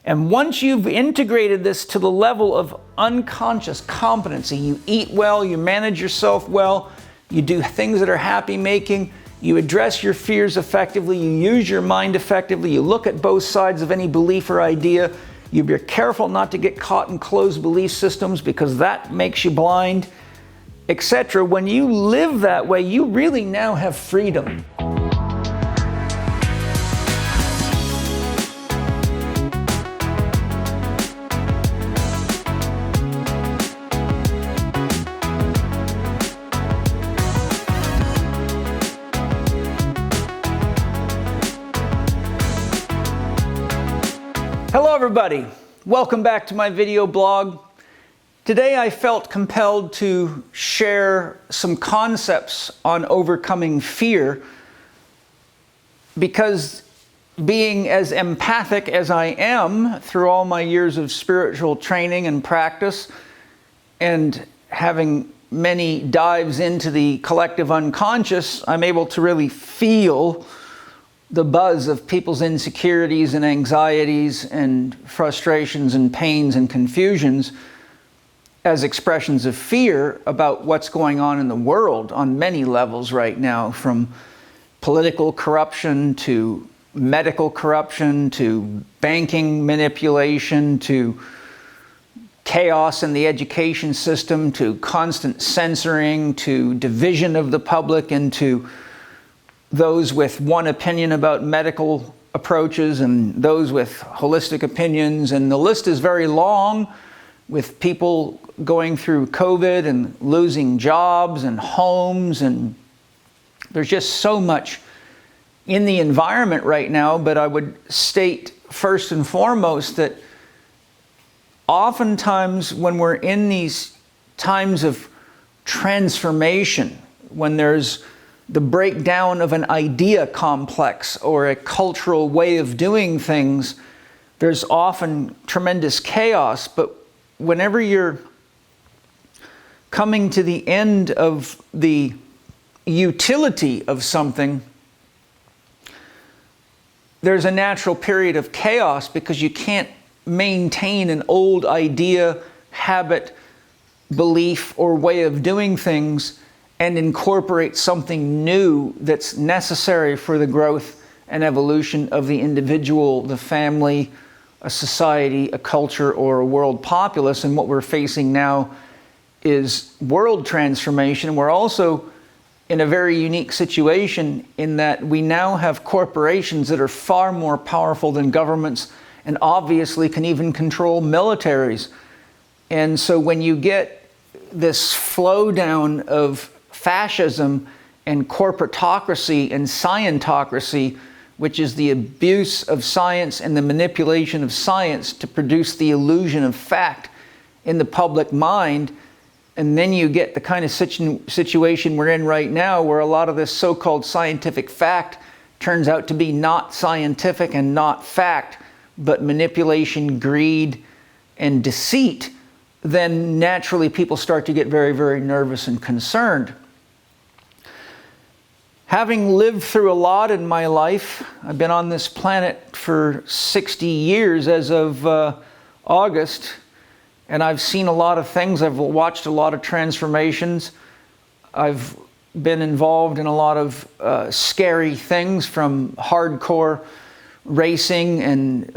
And once you've integrated this to the level of unconscious competency, you eat well, you manage yourself well, you do things that are happy making, you address your fears effectively, you use your mind effectively, you look at both sides of any belief or idea, you be careful not to get caught in closed belief systems because that makes you blind, etc. When you live that way, you really now have freedom. Hello everybody, welcome back to my video blog. Today I felt compelled to share some concepts on overcoming fear because being as empathic as I am through all my years of spiritual training and practice and having many dives into the collective unconscious, I'm able to really feel the buzz of people's insecurities and anxieties and frustrations and pains and confusions as expressions of fear about what's going on in the world on many levels right now, from political corruption to medical corruption to banking manipulation to chaos in the education system to constant censoring to division of the public into those with one opinion about medical approaches and those with holistic opinions. And the list is very long, with people going through COVID and losing jobs and homes. And there's just so much in the environment right now. But I would state first and foremost that oftentimes when we're in these times of transformation, when there's the breakdown of an idea complex or a cultural way of doing things, there's often tremendous chaos. But whenever you're coming to the end of the utility of something, there's a natural period of chaos because you can't maintain an old idea, habit, belief, or way of doing things and incorporate something new that's necessary for the growth and evolution of the individual, the family, a society, a culture, or a world populace. And what we're facing now is world transformation. We're also in a very unique situation in that we now have corporations that are far more powerful than governments and obviously can even control militaries. And so when you get this flow down of fascism and corporatocracy and scientocracy, which is the abuse of science and the manipulation of science to produce the illusion of fact in the public mind. And then you get the kind of situation we're in right now, where a lot of this so-called scientific fact turns out to be not scientific and not fact, but manipulation, greed, and deceit. Then naturally people start to get very, very nervous and concerned. Having lived through a lot in my life, I've been on this planet for 60 years as of August, and I've seen a lot of things. I've watched a lot of transformations. I've been involved in a lot of scary things, from hardcore racing and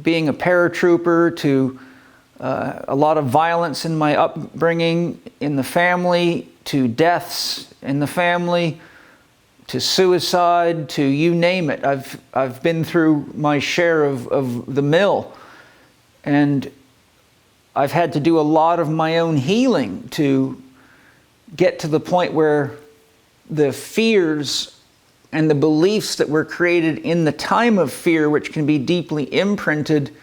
being a paratrooper to a lot of violence in my upbringing in the family, to deaths in the family, to suicide, to you name it. I've been through my share of the mill, and I've had to do a lot of my own healing to get to the point where the fears and the beliefs that were created in the time of fear, which can be deeply imprinted,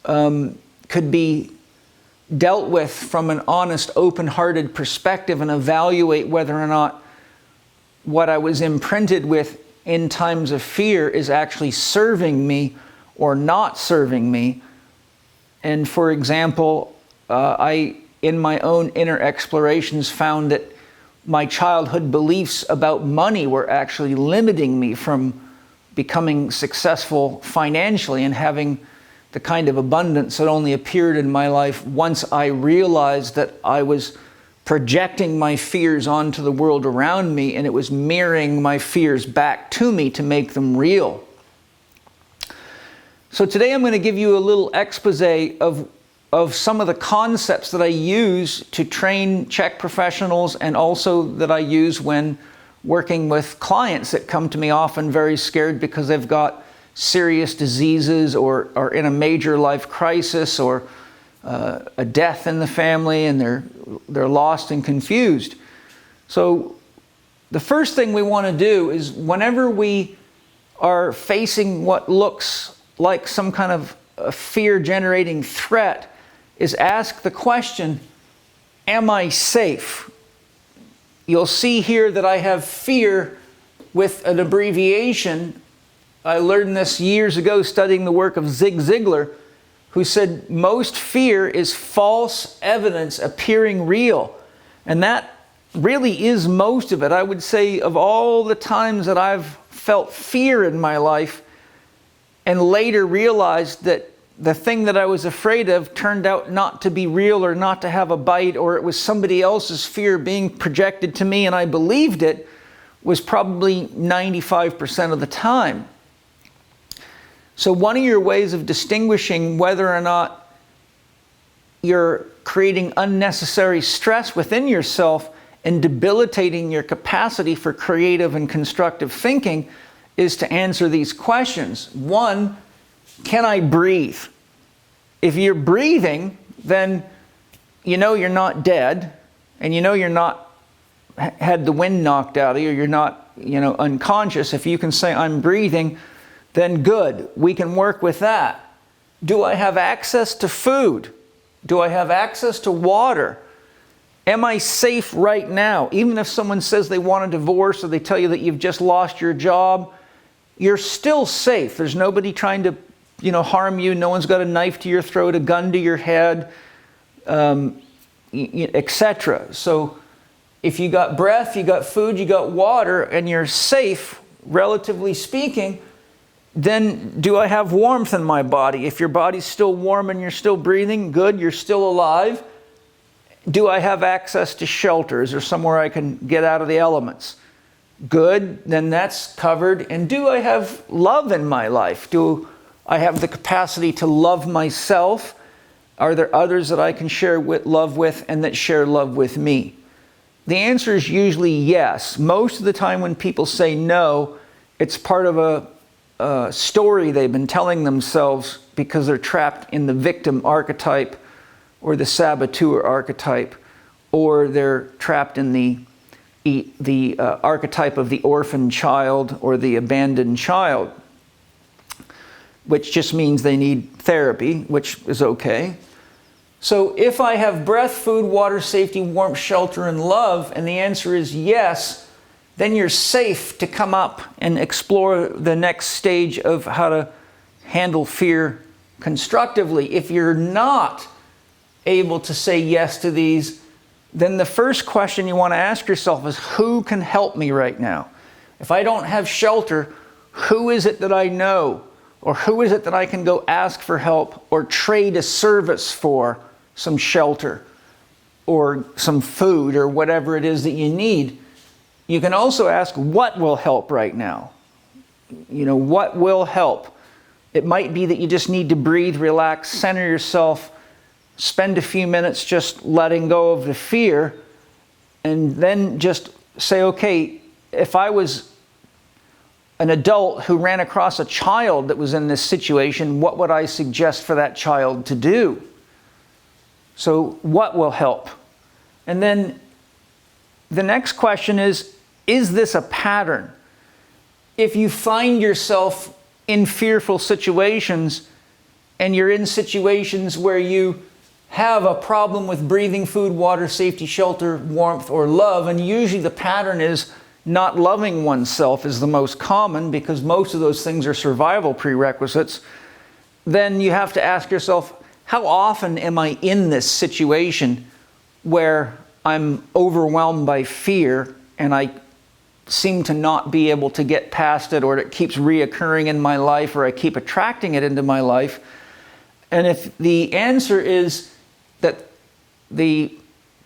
could be dealt with from an honest, open-hearted perspective and evaluate whether or not what I was imprinted with in times of fear is actually serving me or not serving me. And for example, I, in my own inner explorations, found that my childhood beliefs about money were actually limiting me from becoming successful financially and having the kind of abundance that only appeared in my life once I realized that I was projecting my fears onto the world around me, and it was mirroring my fears back to me to make them real. So today I'm going to give you a little expose of some of the concepts that I use to train CHEK professionals, and also that I use when working with clients that come to me often very scared because they've got serious diseases or are in a major life crisis or a death in the family, and they're lost and confused. So the first thing we want to do is, whenever we are facing what looks like some kind of a fear-generating threat, is ask the question, am I safe? You'll see here that I have fear with an abbreviation. I learned this years ago studying the work of Zig Ziglar, who said most fear is false evidence appearing real. And that really is most of it. I would say of all the times that I've felt fear in my life and later realized that the thing that I was afraid of turned out not to be real, or not to have a bite, or it was somebody else's fear being projected to me and I believed it, was probably 95% of the time. So one of your ways of distinguishing whether or not you're creating unnecessary stress within yourself and debilitating your capacity for creative and constructive thinking is to answer these questions. One, can I breathe? If you're breathing, then you know you're not dead, and you know you're not had the wind knocked out of you, you're not, unconscious. If you can say, I'm breathing, then good, we can work with that. Do I have access to food? Do I have access to water? Am I safe right now? Even if someone says they want a divorce, or they tell you that you've just lost your job, you're still safe. There's nobody trying to, harm you. No one's got a knife to your throat, a gun to your head, etc. So if you got breath, you got food, you got water, and you're safe, relatively speaking, then do I have warmth in my body? If your body's still warm and you're still breathing, good, you're still alive. Do I have access to shelter? Is there somewhere I can get out of the elements? Good, then that's covered. And do I have love in my life? Do I have the capacity to love myself? Are there others that I can share love with and that share love with me? The answer is usually yes. Most of the time when people say no, it's part of a story they've been telling themselves because they're trapped in the victim archetype or the saboteur archetype, or they're trapped in the archetype of the orphan child or the abandoned child, which just means they need therapy, which is okay. So if I have breath, food, water, safety, warmth, shelter, and love, and the answer is yes, then you're safe to come up and explore the next stage of how to handle fear constructively. If you're not able to say yes to these, then the first question you want to ask yourself is, who can help me right now? If I don't have shelter, who is it that I know? Or who is it that I can go ask for help or trade a service for some shelter or some food or whatever it is that you need? You can also ask, what will help right now? What will help? It might be that you just need to breathe, relax, center yourself, spend a few minutes just letting go of the fear, and then just say, okay, if I was an adult who ran across a child that was in this situation, what would I suggest for that child to do? So what will help? And then the next question is this a pattern? If you find yourself in fearful situations, and you're in situations where you have a problem with breathing, food, water, safety, shelter, warmth, or love, and usually the pattern is not loving oneself is the most common, because most of those things are survival prerequisites, then you have to ask yourself, how often am I in this situation where I'm overwhelmed by fear and I seem to not be able to get past it, or it keeps reoccurring in my life, or I keep attracting it into my life? And if the answer is that the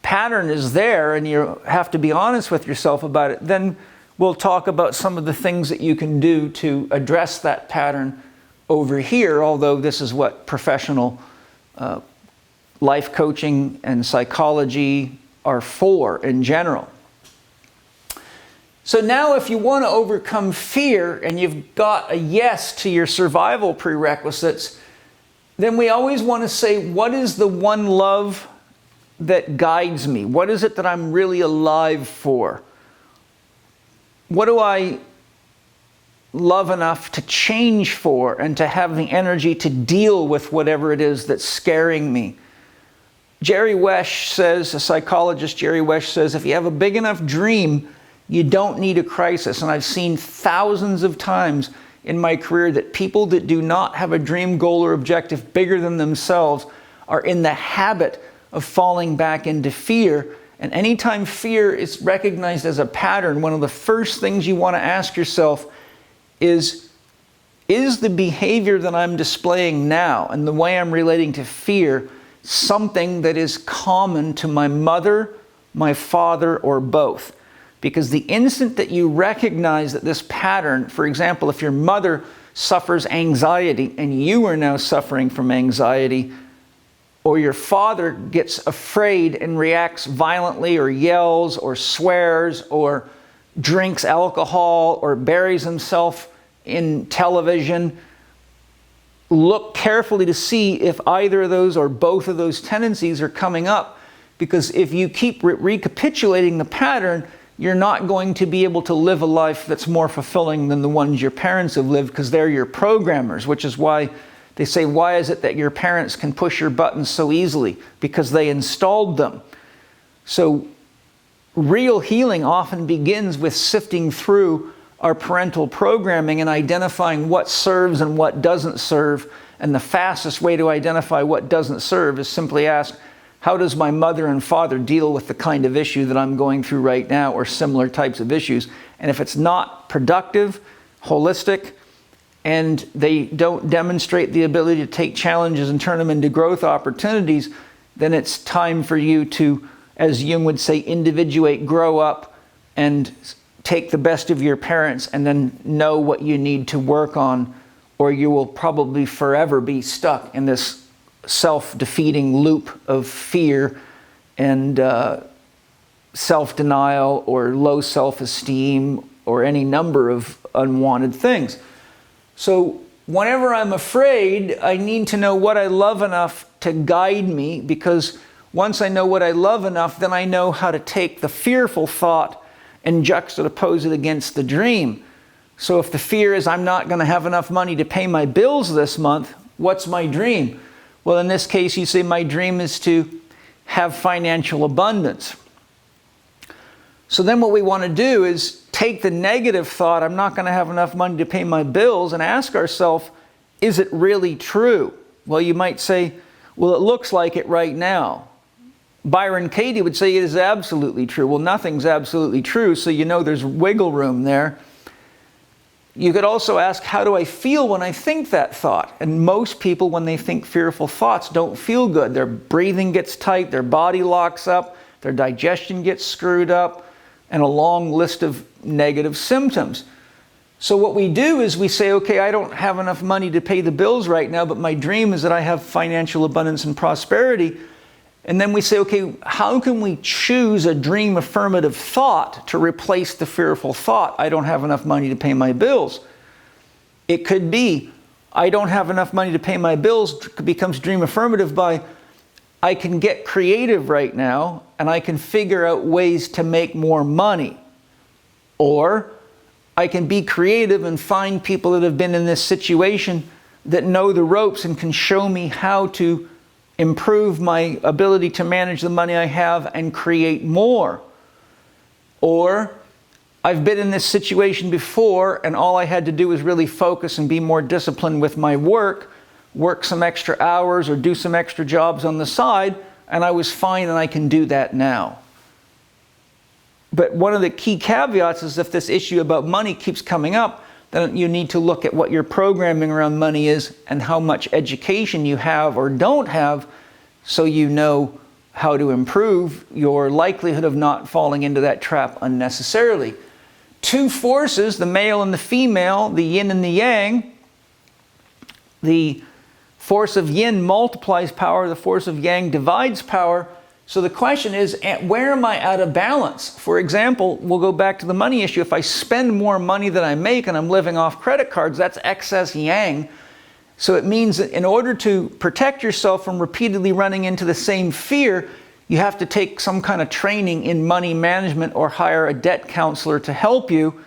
pattern is there and you have to be honest with yourself about it, then we'll talk about some of the things that you can do to address that pattern over here, although this is what professional life coaching and psychology are for in general. So now if you want to overcome fear and you've got a yes to your survival prerequisites, then we always want to say, what is the one love that guides me? What is it that I'm really alive for? What do I love enough to change for and to have the energy to deal with whatever it is that's scaring me? Jerry Wesh says, a psychologist, Jerry Wesh says, if you have a big enough dream, you don't need a crisis. And I've seen thousands of times in my career that people that do not have a dream, goal, or objective bigger than themselves are in the habit of falling back into fear. And anytime fear is recognized as a pattern, one of the first things you want to ask yourself is the behavior that I'm displaying now and the way I'm relating to fear something that is common to my mother, my father, or both? Because the instant that you recognize that this pattern, for example, if your mother suffers anxiety and you are now suffering from anxiety, or your father gets afraid and reacts violently or yells or swears or drinks alcohol or buries himself in television, look carefully to see if either of those or both of those tendencies are coming up. Because if you keep recapitulating the pattern, you're not going to be able to live a life that's more fulfilling than the ones your parents have lived, because they're your programmers, which is why they say, why is it that your parents can push your buttons so easily? Because they installed them. So real healing often begins with sifting through our parental programming and identifying what serves and what doesn't serve. And the fastest way to identify what doesn't serve is simply ask, how does my mother and father deal with the kind of issue that I'm going through right now, or similar types of issues? And if it's not productive, holistic, and they don't demonstrate the ability to take challenges and turn them into growth opportunities, then it's time for you to, as Jung would say, individuate, grow up, and take the best of your parents and then know what you need to work on, or you will probably forever be stuck in this self-defeating loop of fear and self-denial or low self-esteem or any number of unwanted things. So whenever I'm afraid, I need to know what I love enough to guide me, because once I know what I love enough, then I know how to take the fearful thought and juxtapose it against the dream. So if the fear is I'm not going to have enough money to pay my bills this month, what's my dream? Well, in this case, you say my dream is to have financial abundance. So then what we want to do is take the negative thought, I'm not going to have enough money to pay my bills, and ask ourselves, is it really true? Well, you might say, well, it looks like it right now. Byron Katie would say it is absolutely true. Well, nothing's absolutely true, so you know there's wiggle room there. You could also ask, how do I feel when I think that thought? And most people, when they think fearful thoughts, don't feel good. Their breathing gets tight, their body locks up, their digestion gets screwed up, and a long list of negative symptoms. So what we do is we say, okay, I don't have enough money to pay the bills right now, but my dream is that I have financial abundance and prosperity. And then we say, okay, how can we choose a dream affirmative thought to replace the fearful thought, I don't have enough money to pay my bills? It could be, I don't have enough money to pay my bills becomes dream affirmative by, I can get creative right now and I can figure out ways to make more money. Or I can be creative and find people that have been in this situation that know the ropes and can show me how to improve my ability to manage the money I have and create more. Or I've been in this situation before and all I had to do was really focus and be more disciplined with my work some extra hours or do some extra jobs on the side, and I was fine, and I can do that now. But one of the key caveats is if this issue about money keeps coming up, then you need to look at what your programming around money is and how much education you have or don't have, so you know how to improve your likelihood of not falling into that trap unnecessarily. Two forces, the male and the female, the yin and the yang. The force of yin multiplies power, the force of yang divides power. So the question is, where am I out of balance? For example, we'll go back to the money issue. If I spend more money than I make and I'm living off credit cards, that's excess yang. So it means that in order to protect yourself from repeatedly running into the same fear, you have to take some kind of training in money management or hire a debt counselor to help you,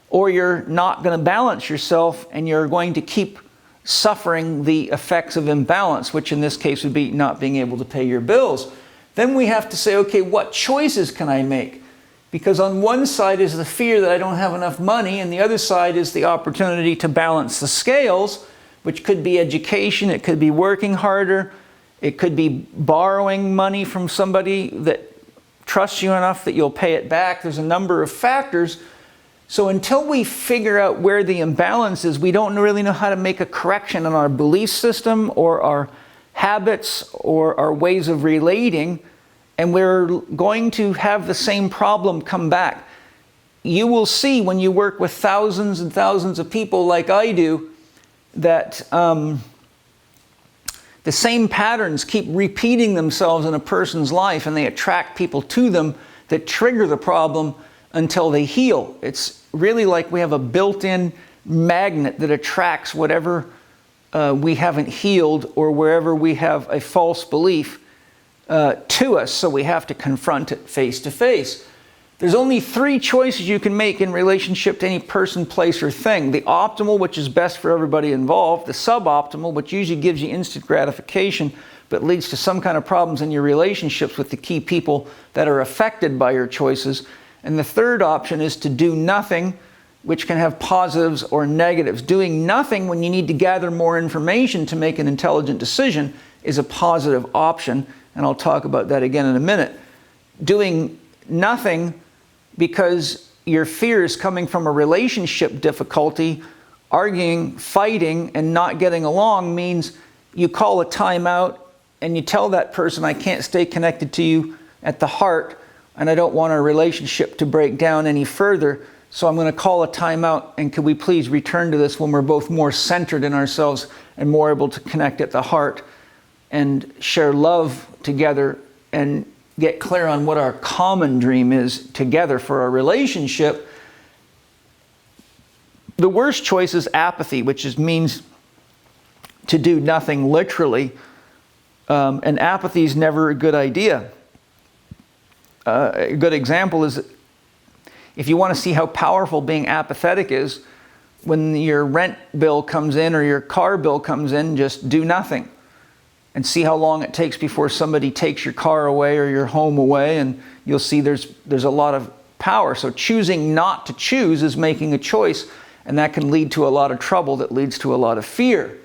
or you're not going to balance yourself and you're going to keep suffering the effects of imbalance, which in this case would be not being able to pay your bills. Then we have to say, okay, what choices can I make? Because on one side is the fear that I don't have enough money, and the other side is the opportunity to balance the scales, which could be education, it could be working harder, it could be borrowing money from somebody that trusts you enough that you'll pay it back. There's a number of factors. So until we figure out where the imbalance is, we don't really know how to make a correction in our belief system or our habits or our ways of relating, and we're going to have the same problem come back. You will see when you work with thousands and thousands of people like I do, that the same patterns keep repeating themselves in a person's life, and they attract people to them that trigger the problem until they heal. It's really like we have a built-in magnet that attracts whatever we haven't healed or wherever we have a false belief to us, so we have to confront it face to face. There's only three choices you can make in relationship to any person, place, or thing. The optimal, which is best for everybody involved. The suboptimal, which usually gives you instant gratification, but leads to some kind of problems in your relationships with the key people that are affected by your choices. And the third option is to do nothing, which can have positives or negatives. Doing nothing when you need to gather more information to make an intelligent decision is a positive option, and I'll talk about that again in a minute. Doing nothing because your fear is coming from a relationship difficulty, arguing, fighting, and not getting along means you call a timeout and you tell that person, I can't stay connected to you at the heart, and I don't want our relationship to break down any further, so I'm going to call a timeout, and could we please return to this when we're both more centered in ourselves and more able to connect at the heart and share love together and get clear on what our common dream is together for our relationship. The worst choice is apathy, which means to do nothing literally, and apathy is never a good idea. A good example is, if you want to see how powerful being apathetic is, when your rent bill comes in or your car bill comes in, just do nothing and see how long it takes before somebody takes your car away or your home away, and you'll see there's a lot of power. So choosing not to choose is making a choice, and that can lead to a lot of trouble that leads to a lot of fear.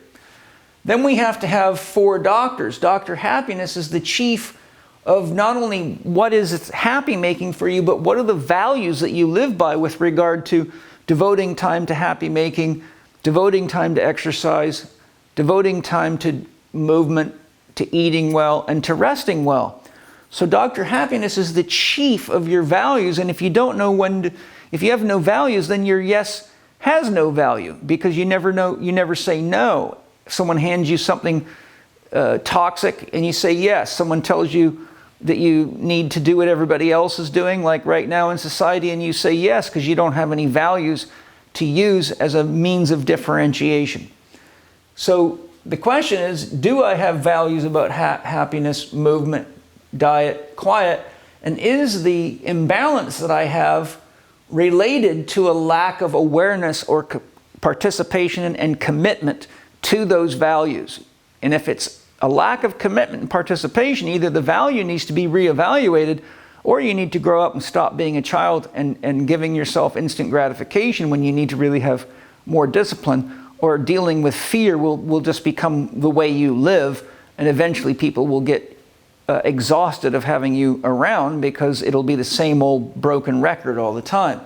Then we have to have 4 doctors. Dr. Happiness is the chief of not only what is happy making for you, but what are the values that you live by with regard to devoting time to happy making, devoting time to exercise, devoting time to movement, to eating well, and to resting well. So Dr. Happiness is the chief of your values, and if you don't know if you have no values, then your yes has no value, because you never say no. If someone hands you something toxic and you say yes, someone tells you that you need to do what everybody else is doing, like right now in society, and you say yes because you don't have any values to use as a means of differentiation. So the question is, do I have values about happiness, movement, diet, quiet, and is the imbalance that I have related to a lack of awareness or participation and commitment to those values? And if it's a lack of commitment and participation, either the value needs to be reevaluated, or you need to grow up and stop being a child and giving yourself instant gratification when you need to really have more discipline, or dealing with fear will just become the way you live, and eventually people will get exhausted of having you around because it'll be the same old broken record all the time.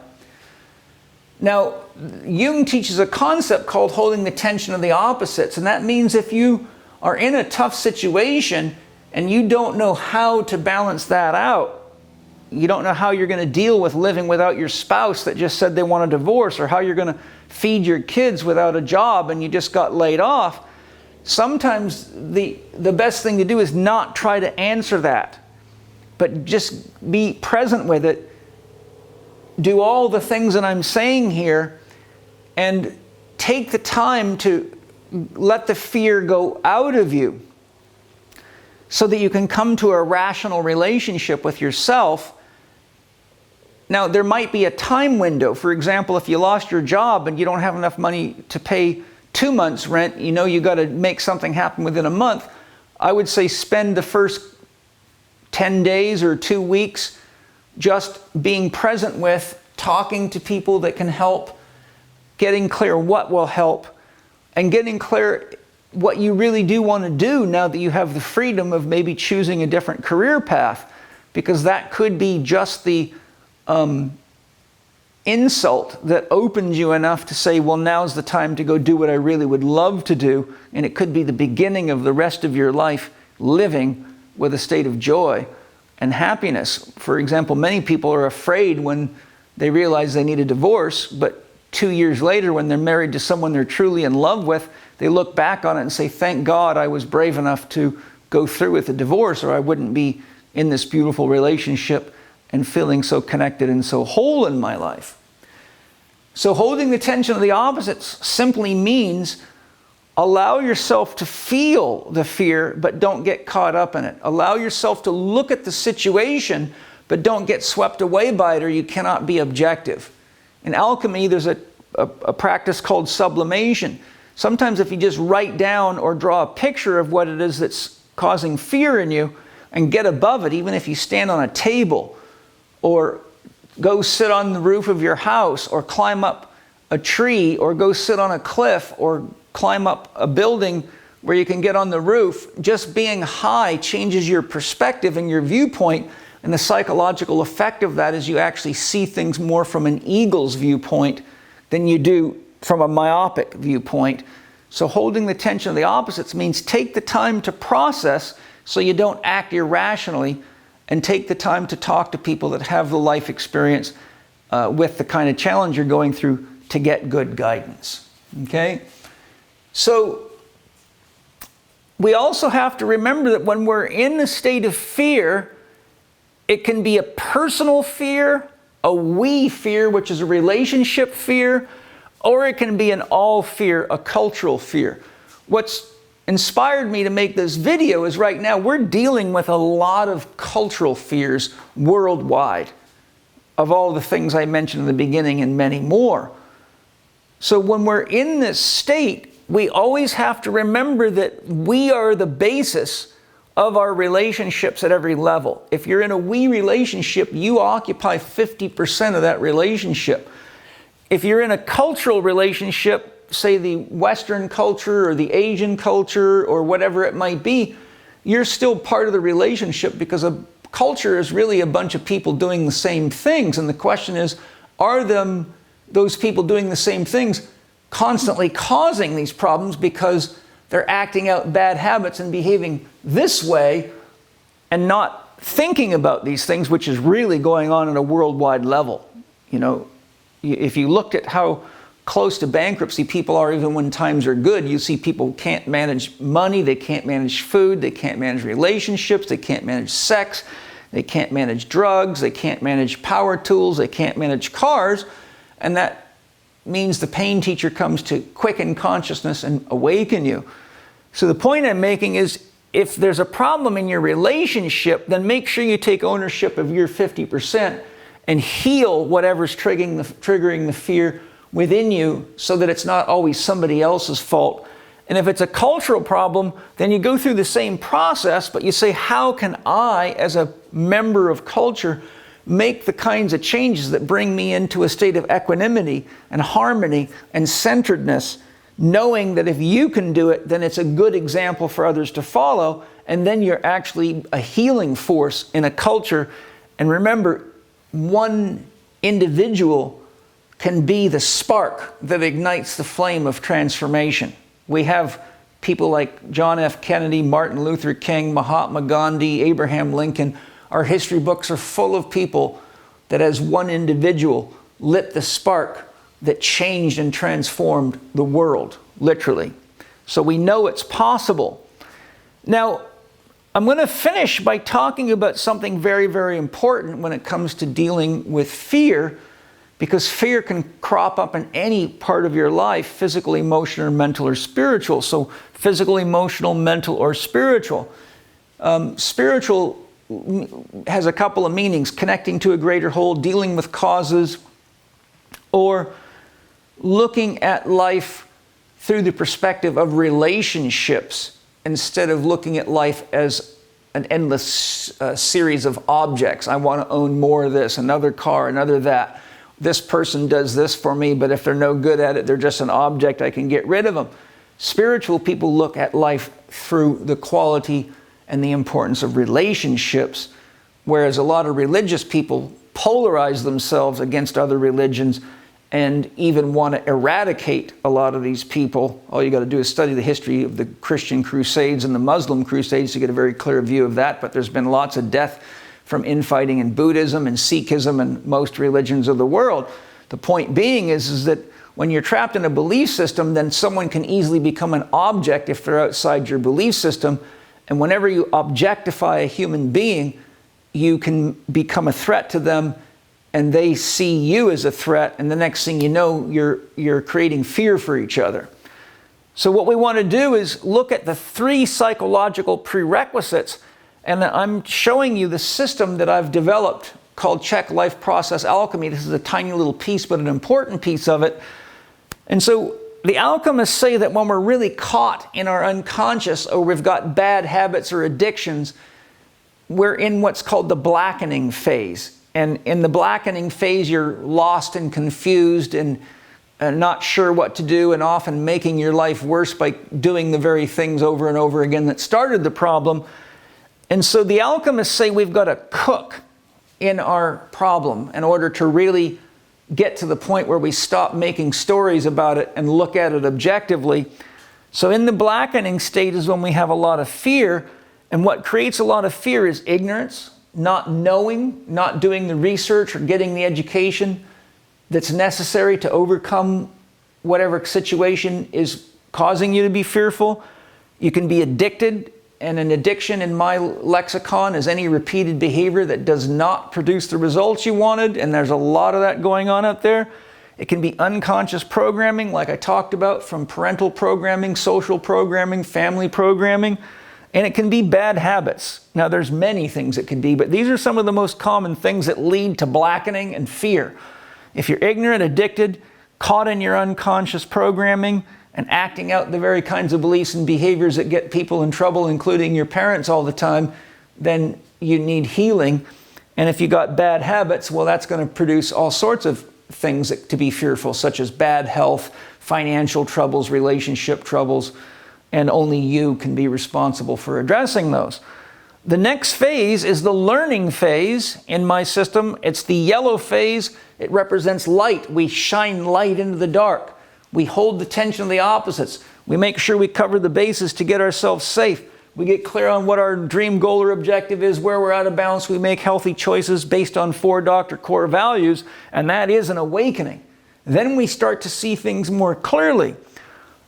Now, Jung teaches a concept called holding the tension of the opposites. And that means if you are in a tough situation and you don't know how to balance that out, you don't know how you're going to deal with living without your spouse that just said they want a divorce, or how you're going to feed your kids without a job and you just got laid off, sometimes the best thing to do is not try to answer that, but just be present with it. Do all the things that I'm saying here and take the time to let the fear go out of you so that you can come to a rational relationship with yourself. Now, there might be a time window. For example, if you lost your job and you don't have enough money to pay 2 months' rent, you know you got to make something happen within a month. I would say spend the first 10 days or 2 weeks just being present with, talking to people that can help, getting clear what will help, and getting clear what you really do want to do now that you have the freedom of maybe choosing a different career path, because that could be just the insult that opens you enough to say, well, now's the time to go do what I really would love to do, and it could be the beginning of the rest of your life living with a state of joy and happiness. For example, many people are afraid when they realize they need a divorce, but 2 years later when they're married to someone they're truly in love with, they look back on it and say, thank God I was brave enough to go through with the divorce, or I wouldn't be in this beautiful relationship and feeling so connected and so whole in my life. So holding the tension of the opposites simply means allow yourself to feel the fear, but don't get caught up in it. Allow yourself to look at the situation, but don't get swept away by it, or you cannot be objective. In alchemy, there's a practice called sublimation. Sometimes if you just write down or draw a picture of what it is that's causing fear in you and get above it, even if you stand on a table or go sit on the roof of your house or climb up a tree or go sit on a cliff or climb up a building where you can get on the roof, just being high changes your perspective and your viewpoint. And the psychological effect of that is you actually see things more from an eagle's viewpoint than you do from a myopic viewpoint. So holding the tension of the opposites means take the time to process so you don't act irrationally, and take the time to talk to people that have the life experience with the kind of challenge you're going through to get good guidance. Okay? So we also have to remember that when we're in a state of fear, it can be a personal fear, a we fear, which is a relationship fear, or it can be an all fear, a cultural fear. What's inspired me to make this video is right now we're dealing with a lot of cultural fears worldwide, of all the things I mentioned in the beginning and many more. So when we're in this state, we always have to remember that we are the basis of our relationships at every level. If you're in a we relationship, you occupy 50% of that relationship. If you're in a cultural relationship, say the Western culture or the Asian culture or whatever it might be, you're still part of the relationship, because a culture is really a bunch of people doing the same things. And the question is, are those people doing the same things constantly causing these problems because they're acting out bad habits and behaving this way and not thinking about these things, which is really going on at a worldwide level? You know, if you looked at how close to bankruptcy people are even when times are good, you see people can't manage money, they can't manage food, they can't manage relationships, they can't manage sex, they can't manage drugs, they can't manage power tools, they can't manage cars, and that means the pain teacher comes to quicken consciousness and awaken you. So the point I'm making is, if there's a problem in your relationship, then make sure you take ownership of your 50% and heal whatever's triggering the fear within you, so that it's not always somebody else's fault. And if it's a cultural problem, then you go through the same process, but you say, how can I, as a member of culture, make the kinds of changes that bring me into a state of equanimity and harmony and centeredness, knowing that if you can do it, then it's a good example for others to follow, and then you're actually a healing force in a culture. And remember, one individual can be the spark that ignites the flame of transformation. We have people like John F. Kennedy, Martin Luther King, Mahatma Gandhi, Abraham Lincoln. Our history books are full of people that as one individual lit the spark that changed and transformed the world, literally. So we know it's possible. Now, I'm going to finish by talking about something very, very important when it comes to dealing with fear, because fear can crop up in any part of your life, physical, emotional, or mental, or spiritual. So physical, emotional, mental, or spiritual. Spiritual has a couple of meanings: connecting to a greater whole, dealing with causes, or looking at life through the perspective of relationships instead of looking at life as an endless series of objects. I want to own more of this, another car, another that. This person does this for me, but if they're no good at it, they're just an object, I can get rid of them. Spiritual people look at life through the quality and the importance of relationships, whereas a lot of religious people polarize themselves against other religions and even want to eradicate a lot of these people. All you got to do is study the history of the Christian Crusades and the Muslim Crusades to get a very clear view of that, but there's been lots of death from infighting in Buddhism and Sikhism and most religions of the world. The point being is that when you're trapped in a belief system, then someone can easily become an object if they're outside your belief system. And whenever you objectify a human being, you can become a threat to them, and they see you as a threat, and the next thing you know, you're creating fear for each other. So what we want to do is look at the 3 psychological prerequisites. And I'm showing you the system that I've developed called CHEK Life Process Alchemy. This is a tiny little piece, but an important piece of it. And so the alchemists say that when we're really caught in our unconscious, or we've got bad habits or addictions, we're in what's called the blackening phase. And in the blackening phase, you're lost and confused and not sure what to do, and often making your life worse by doing the very things over and over again that started the problem. And so the alchemists say we've got to cook in our problem in order to really get to the point where we stop making stories about it and look at it objectively. So in the blackening state is when we have a lot of fear, and what creates a lot of fear is ignorance, not knowing, not doing the research or getting the education that's necessary to overcome whatever situation is causing you to be fearful. You can be addicted. And an addiction in my lexicon is any repeated behavior that does not produce the results you wanted, and there's a lot of that going on out there. It can be unconscious programming, like I talked about, from parental programming, social programming, family programming, and it can be bad habits. Now, there's many things it can be, but these are some of the most common things that lead to blackening and fear. If you're ignorant, addicted, caught in your unconscious programming, and acting out the very kinds of beliefs and behaviors that get people in trouble, including your parents all the time, then you need healing. And if you got bad habits, well, that's going to produce all sorts of things to be fearful, such as bad health, financial troubles, relationship troubles, and only you can be responsible for addressing those. The next phase is the learning phase in my system. It's the yellow phase. It represents light. We shine light into the dark. We hold the tension of the opposites. We make sure we cover the bases to get ourselves safe. We get clear on what our dream goal or objective is, where we're out of balance. We make healthy choices based on 4 Dr. core values, and that is an awakening. Then we start to see things more clearly.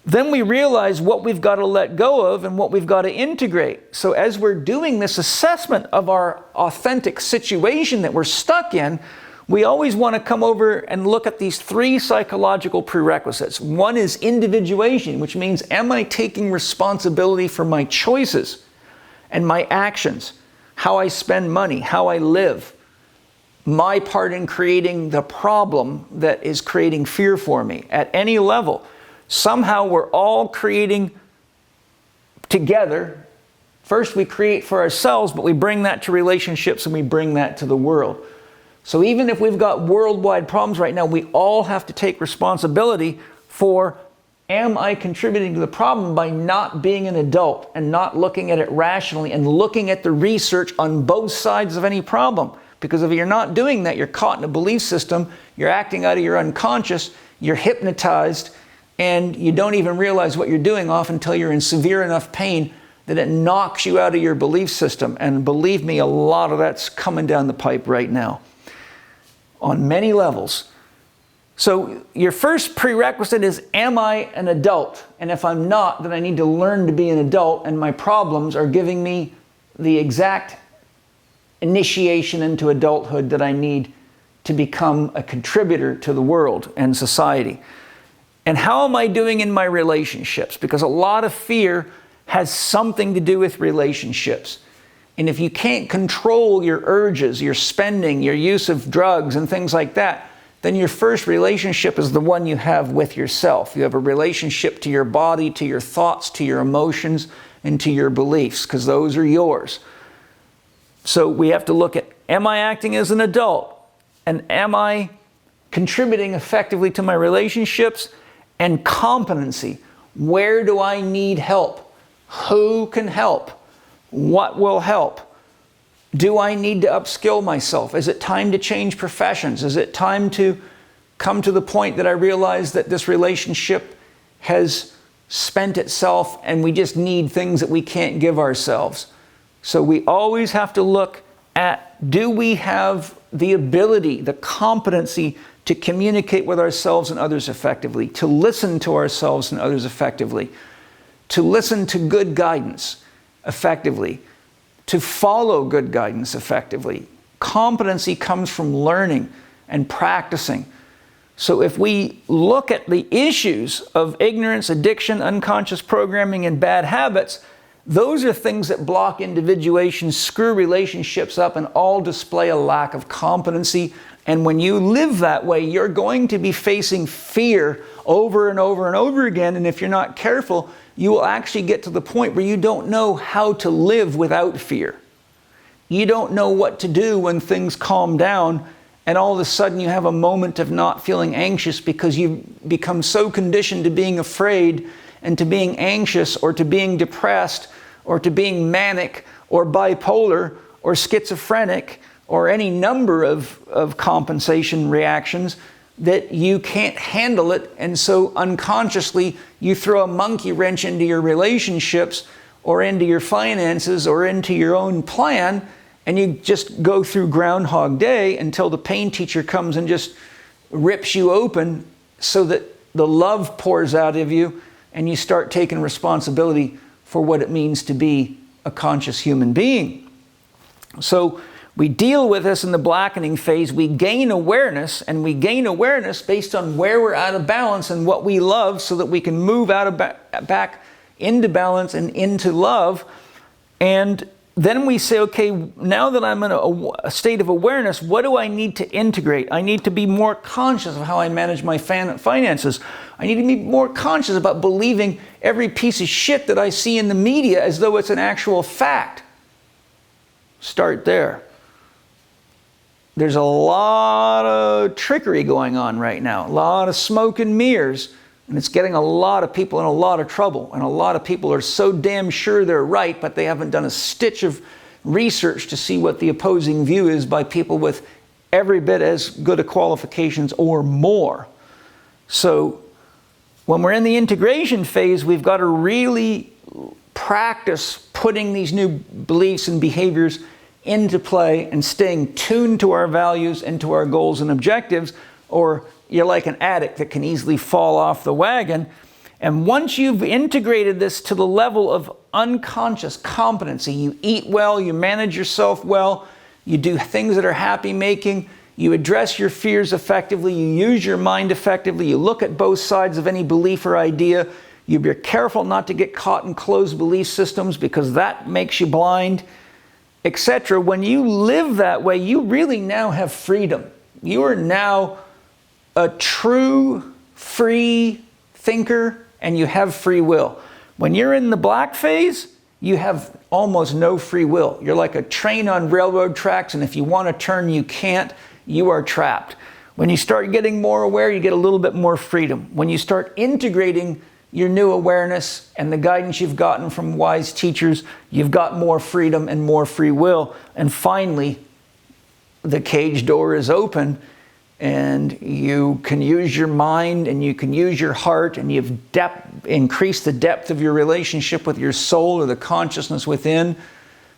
Then we realize what we've got to let go of and what we've got to integrate. So as we're doing this assessment of our authentic situation that we're stuck in, we always want to come over and look at these 3 psychological prerequisites. One is individuation, which means, am I taking responsibility for my choices and my actions, how I spend money, how I live, my part in creating the problem that is creating fear for me at any level. Somehow we're all creating together. First we create for ourselves, but we bring that to relationships and we bring that to the world. So even if we've got worldwide problems right now, we all have to take responsibility for, am I contributing to the problem by not being an adult and not looking at it rationally and looking at the research on both sides of any problem? Because if you're not doing that, you're caught in a belief system, you're acting out of your unconscious, you're hypnotized, and you don't even realize what you're doing off until you're in severe enough pain that it knocks you out of your belief system. And believe me, a lot of that's coming down the pipe right now on many levels. So your first prerequisite is, am I an adult? And if I'm not, then I need to learn to be an adult, and my problems are giving me the exact initiation into adulthood that I need to become a contributor to the world and society. And how am I doing in my relationships? Because a lot of fear has something to do with relationships. And if you can't control your urges, your spending, your use of drugs and things like that, then your first relationship is the one you have with yourself. You have a relationship to your body, to your thoughts, to your emotions, and to your beliefs, because those are yours. So we have to look at, am I acting as an adult? And am I contributing effectively to my relationships? And competency. Where do I need help? Who can help? What will help? Do I need to upskill myself? Is it time to change professions? Is it time to come to the point that I realize that this relationship has spent itself and we just need things that we can't give ourselves? So we always have to look at, do we have the ability, the competency to communicate with ourselves and others effectively, to listen to ourselves and others effectively, to listen to good guidance effectively, to follow good guidance effectively. Competency comes from learning and practicing. So if we look at the issues of ignorance, addiction, unconscious programming, and bad habits, those are things that block individuation, screw relationships up, and all display a lack of competency. And when you live that way, you're going to be facing fear over and over and over again. And if you're not careful, you will actually get to the point where you don't know how to live without fear. You don't know what to do when things calm down, and all of a sudden you have a moment of not feeling anxious because you've become so conditioned to being afraid and to being anxious or to being depressed or to being manic or bipolar or schizophrenic or any number of compensation reactions that you can't handle it. And so unconsciously you throw a monkey wrench into your relationships or into your finances or into your own plan, and you just go through Groundhog Day until the pain teacher comes and just rips you open so that the love pours out of you and you start taking responsibility for what it means to be a conscious human being. So we deal with this in the blackening phase. We gain awareness, and we gain awareness based on where we're out of balance and what we love, so that we can move out of back into balance and into love. And then we say, okay, now that I'm in a state of awareness, what do I need to integrate? I need to be more conscious of how I manage my finances. I need to be more conscious about believing every piece of shit that I see in the media as though it's an actual fact. Start there. There's a lot of trickery going on right now, a lot of smoke and mirrors, and it's getting a lot of people in a lot of trouble. And a lot of people are so damn sure they're right, but they haven't done a stitch of research to see what the opposing view is by people with every bit as good a qualifications or more. So when we're in the integration phase, we've got to really practice putting these new beliefs and behaviors into play and staying tuned to our values and to our goals and objectives, or you're like an addict that can easily fall off the wagon. And once you've integrated this to the level of unconscious competency, you eat well, you manage yourself well, you do things that are happy making, you address your fears effectively, you use your mind effectively, you look at both sides of any belief or idea, you be careful not to get caught in closed belief systems because that makes you blind, etc. When you live that way, you really now have freedom. You are now a true free thinker, and you have free will. When you're in the black phase, you have almost no free will. You're like a train on railroad tracks, and if you want to turn, you can't. You are trapped. When you start getting more aware, you get a little bit more freedom. When you start integrating your new awareness and the guidance you've gotten from wise teachers, you've got more freedom and more free will. And finally, the cage door is open, and you can use your mind and you can use your heart, and you've increased the depth of your relationship with your soul or the consciousness within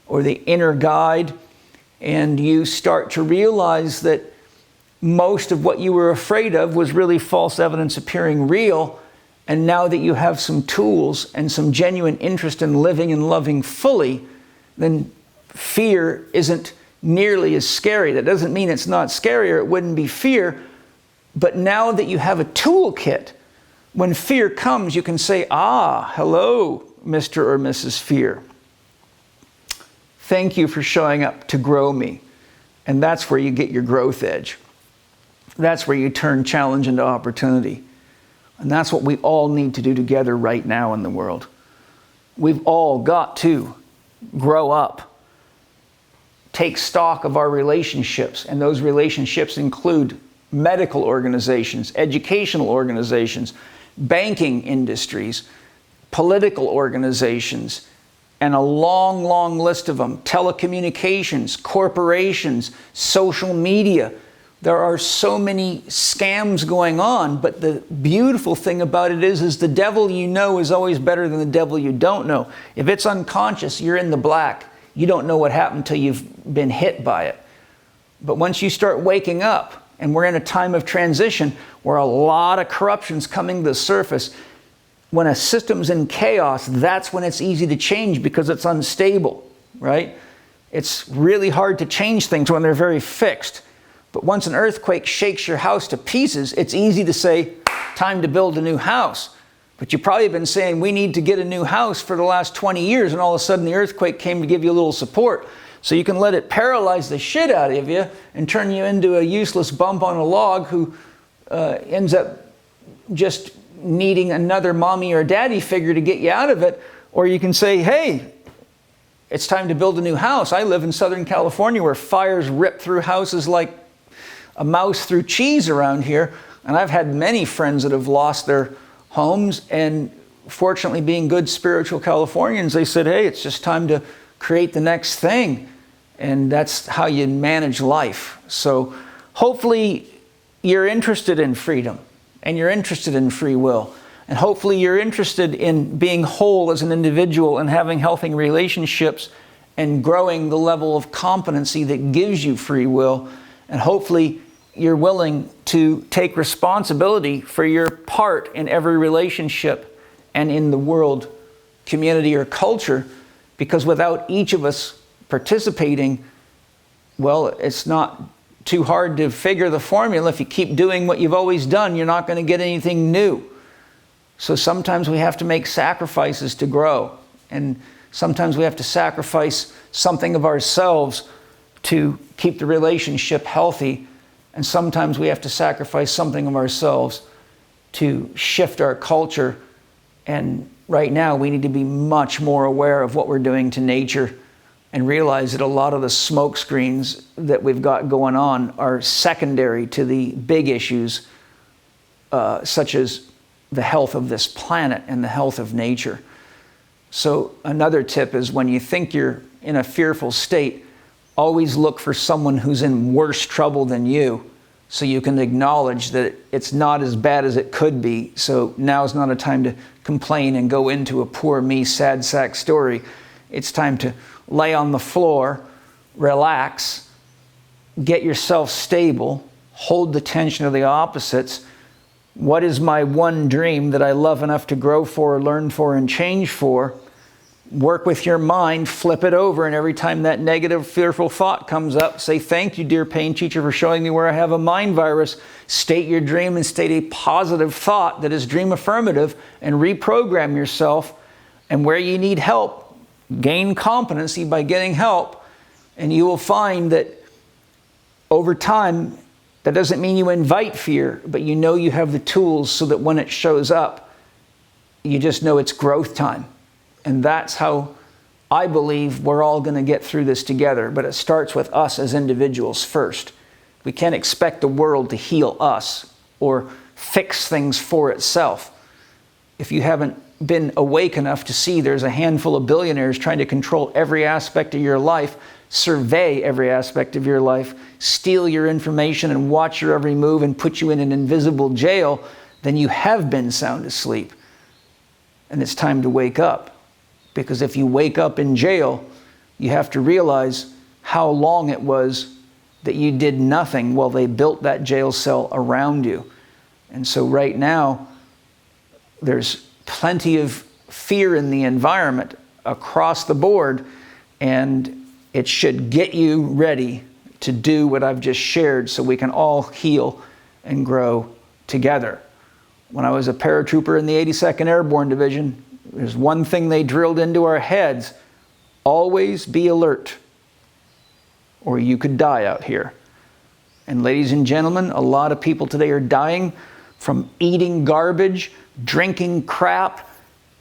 or the inner guide, and you start to realize that most of what you were afraid of was really false evidence appearing real. And now that you have some tools and some genuine interest in living and loving fully, then fear isn't nearly as scary. That doesn't mean it's not scary or it wouldn't be fear. But now that you have a toolkit, when fear comes, you can say, hello, Mr. or Mrs. Fear. Thank you for showing up to grow me. And that's where you get your growth edge. That's where you turn challenge into opportunity. And that's what we all need to do together right now in the world. We've all got to grow up, take stock of our relationships, and those relationships include medical organizations, educational organizations, banking industries, political organizations, and a long, long list of them, telecommunications, corporations, social media. There are so many scams going on, but the beautiful thing about it is the devil you know is always better than the devil you don't know. If it's unconscious, you're in the black. You don't know what happened until you've been hit by it. But once you start waking up, and we're in a time of transition where a lot of corruption's coming to the surface, when a system's in chaos, that's when it's easy to change because it's unstable, right? It's really hard to change things when they're very fixed. But once an earthquake shakes your house to pieces, it's easy to say, time to build a new house. But you've probably been saying, we need to get a new house for the last 20 years, and all of a sudden the earthquake came to give you a little support. So you can let it paralyze the shit out of you and turn you into a useless bump on a log who ends up just needing another mommy or daddy figure to get you out of it. Or you can say, hey, it's time to build a new house. I live in Southern California where fires rip through houses like a mouse through cheese around here. And I've had many friends that have lost their homes, and fortunately, being good spiritual Californians, they said, hey, it's just time to create the next thing. And that's how you manage life. So hopefully you're interested in freedom, and you're interested in free will. And hopefully you're interested in being whole as an individual and having healthy relationships and growing the level of competency that gives you free will. And hopefully you're willing to take responsibility for your part in every relationship and in the world, community, or culture, because without each of us participating, well, it's not too hard to figure the formula. If you keep doing what you've always done, you're not going to get anything new. So sometimes we have to make sacrifices to grow, and sometimes we have to sacrifice something of ourselves to keep the relationship healthy. And sometimes we have to sacrifice something of ourselves to shift our culture. And right now we need to be much more aware of what we're doing to nature and realize that a lot of the smoke screens that we've got going on are secondary to the big issues, such as the health of this planet and the health of nature. So another tip is, when you think you're in a fearful state, always look for someone who's in worse trouble than you, so you can acknowledge that it's not as bad as it could be. So now's not a time to complain and go into a poor me, sad sack story. It's time to lay on the floor, relax, get yourself stable, hold the tension of the opposites. What is my one dream that I love enough to grow for, learn for, and change for? Work with your mind, flip it over, and every time that negative, fearful thought comes up, say, thank you, dear pain teacher, for showing me where I have a mind virus. State your dream and state a positive thought that is dream affirmative, and reprogram yourself. And where you need help, gain competency by getting help. And you will find that over time, that doesn't mean you invite fear, but you know you have the tools so that when it shows up, you just know it's growth time. And that's how I believe we're all going to get through this together. But it starts with us as individuals first. We can't expect the world to heal us or fix things for itself if you haven't been awake enough to see there's a handful of billionaires trying to control every aspect of your life, survey every aspect of your life, steal your information and watch your every move and put you in an invisible jail, then you have been sound asleep. And it's time to wake up. Because if you wake up in jail, you have to realize how long it was that you did nothing while they built that jail cell around you. And so right now, there's plenty of fear in the environment across the board, and it should get you ready to do what I've just shared so we can all heal and grow together. When I was a paratrooper in the 82nd Airborne Division, there's one thing they drilled into our heads: always be alert, or you could die out here. And ladies and gentlemen, a lot of people today are dying from eating garbage, drinking crap,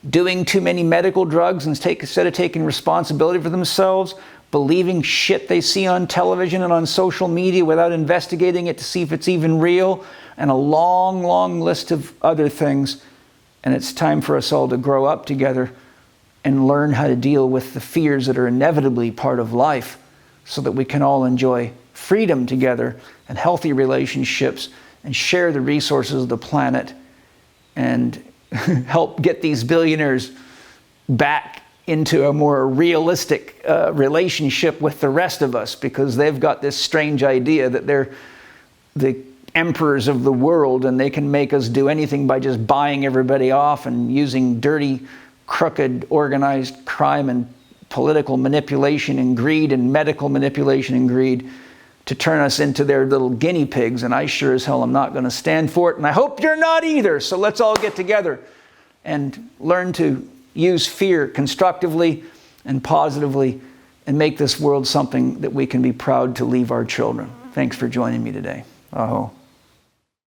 doing too many medical drugs instead of taking responsibility for themselves, believing shit they see on television and on social media without investigating it to see if it's even real, and a long, long list of other things. And it's time for us all to grow up together and learn how to deal with the fears that are inevitably part of life so that we can all enjoy freedom together and healthy relationships and share the resources of the planet and help get these billionaires back into a more realistic relationship with the rest of us, because they've got this strange idea that they're the emperors of the world and they can make us do anything by just buying everybody off and using dirty, crooked, organized crime and political manipulation and greed and medical manipulation and greed to turn us into their little guinea pigs. And I sure as hell am not going to stand for it, and I hope you're not either. So let's all get together and learn to use fear constructively and positively and make this world something that we can be proud to leave our children. Thanks for joining me today. Aho.